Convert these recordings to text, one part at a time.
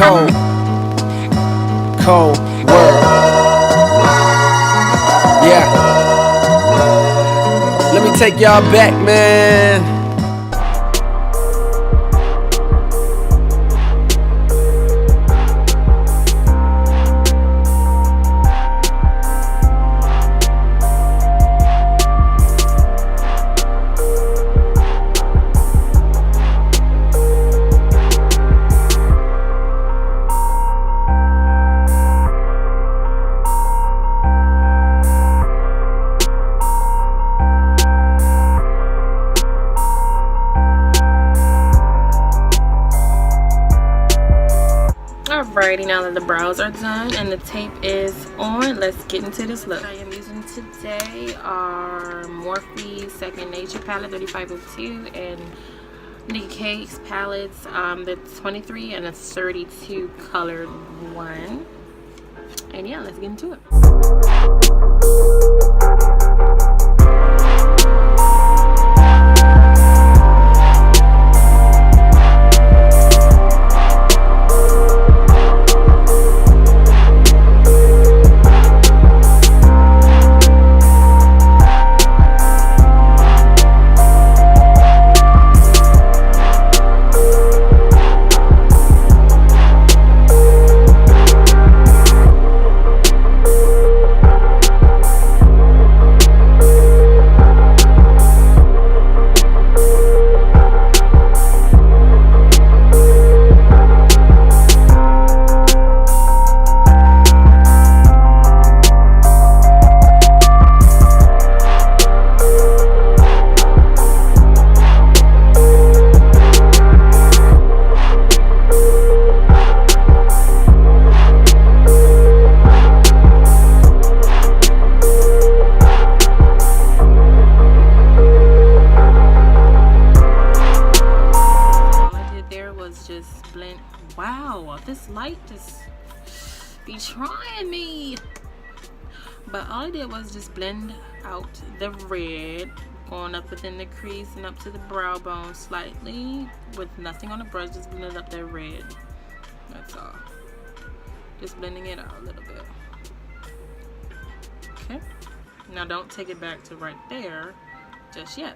cold, cold world. Yeah. Let me take y'all back, man. Alrighty, now that the brows are done and the tape is on, let's get into this look. I am using today our Morphe Second Nature palette 3502 and NICKA K's palettes, the 23 and a 32 colored one. And yeah, let's get into it. Wow, this light just be trying me. But all I did was just blend out the red, going up within the crease and up to the brow bone slightly with nothing on the brush. Just blended up that red. That's all. Just blending it out a little bit. Okay. Now don't take it back to right there just yet.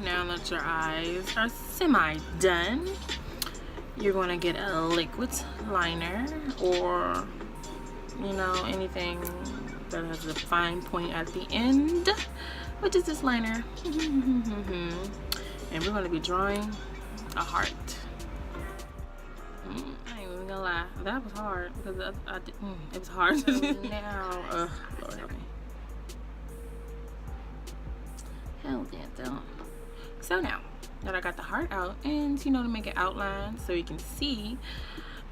Now that your eyes are semi-done, you're going to get a liquid liner or, you know, anything that has a fine point at the end, which is this liner. And we're going to be drawing a heart. I ain't even gonna lie, that was hard because it was hard. Now, Lord help me. Hell yeah, though. So now that I got the heart out, and you know, to make it outline so you can see,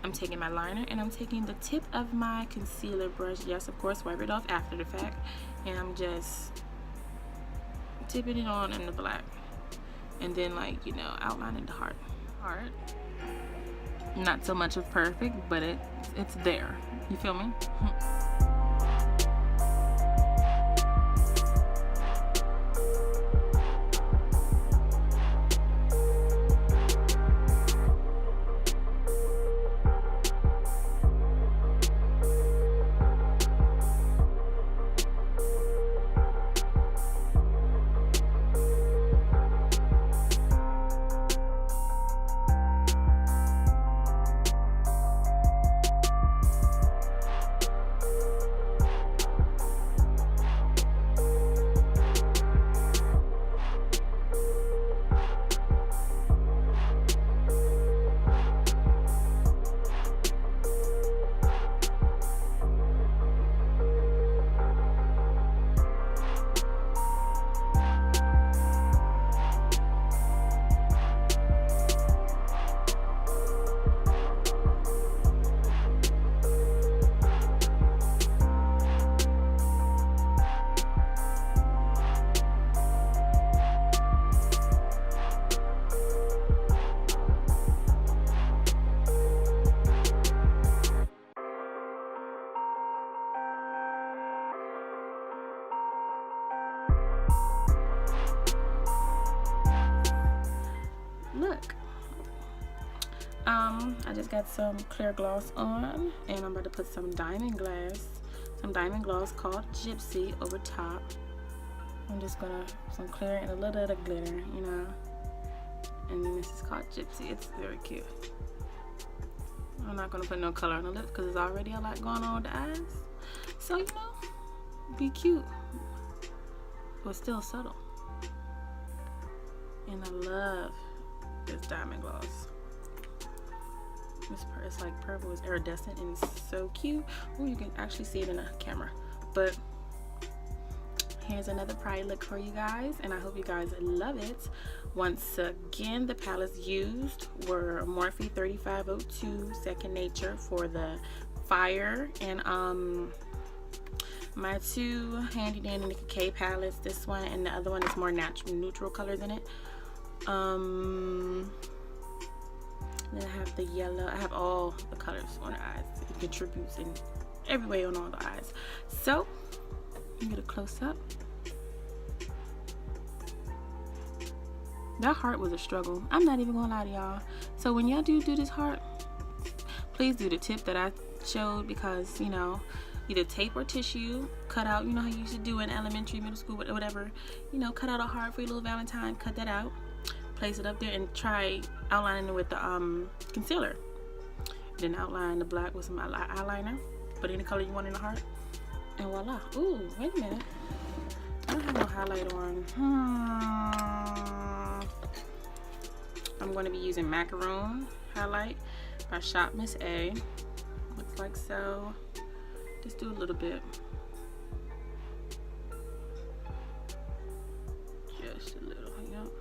I'm taking my liner and I'm taking the tip of my concealer brush. Yes, of course, wipe it off after the fact, and I'm just tipping it on in the black, and then, like, you know, outlining the heart. Not so much of perfect, but it's there. You feel me? I just got some clear gloss on, and I'm about to put some diamond gloss called Gypsy over top. I'm just gonna some clear and a little bit of glitter, you know. And then this is called Gypsy. It's very cute. I'm not gonna put no color on the lips because there's already a lot going on with the eyes. So, you know, be cute, but still subtle. And I love this diamond gloss. It's like purple, it's iridescent, and it's so cute. Oh, you can actually see it in the camera. But here's another Pride look for you guys, and I hope you guys love it. Once again, the palettes used were Morphe 3502 Second Nature for the fire, and my two handy dandy NICKA K palettes. This one and the other one is more neutral colors in it. Then I have the yellow. I have all the colors on the eyes. It contributes in every way on all the eyes. So, let me get a close up. That heart was a struggle. I'm not even gonna lie to y'all. So when y'all do this heart, please do the tip that I showed, because, you know, either tape or tissue, cut out, you know how you used to do in elementary, middle school, whatever, you know, cut out a heart for your little Valentine, cut that out, place it up there, and try outlining it with the concealer. Then outline the black with some eyeliner, put any color you want in the heart, and voila. Ooh, wait a minute, I don't have no highlight on. I'm going to be using Macaroon Highlight by SHOPMISSA. Looks like so. Just do a little bit. Just a little, yep.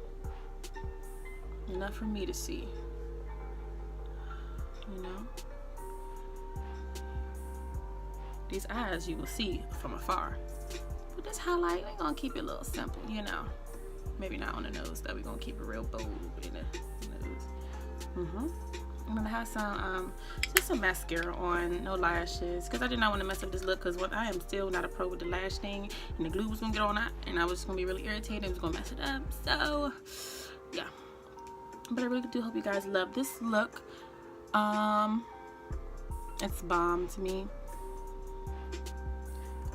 Enough for me to see. You know? These eyes you will see from afar. But this highlight, we're gonna keep it a little simple, you know. Maybe not on the nose though, we're gonna keep it real bold in the nose. I'm gonna have some just some mascara on, no lashes, because I did not want to mess up this look, because I am still not a pro with the lash thing, and the glue was gonna get on that, and I was just gonna be really irritated. It was gonna mess it up. So yeah, but I really do hope you guys love this look. It's bomb to me.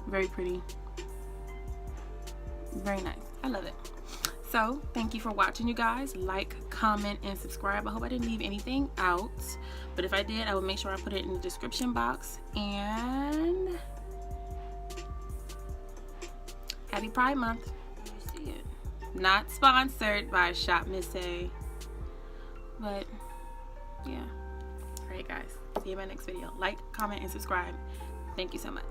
Very pretty, very nice. I love it. So thank you for watching, you guys. Like, comment, and subscribe. I hope I didn't leave anything out, but if I did, I will make sure I put it in the description box. And happy Pride Month. You see it. Not sponsored by SHOPMISSA, but yeah. Alright guys, see you in my next video. Like, comment, and subscribe. Thank you so much.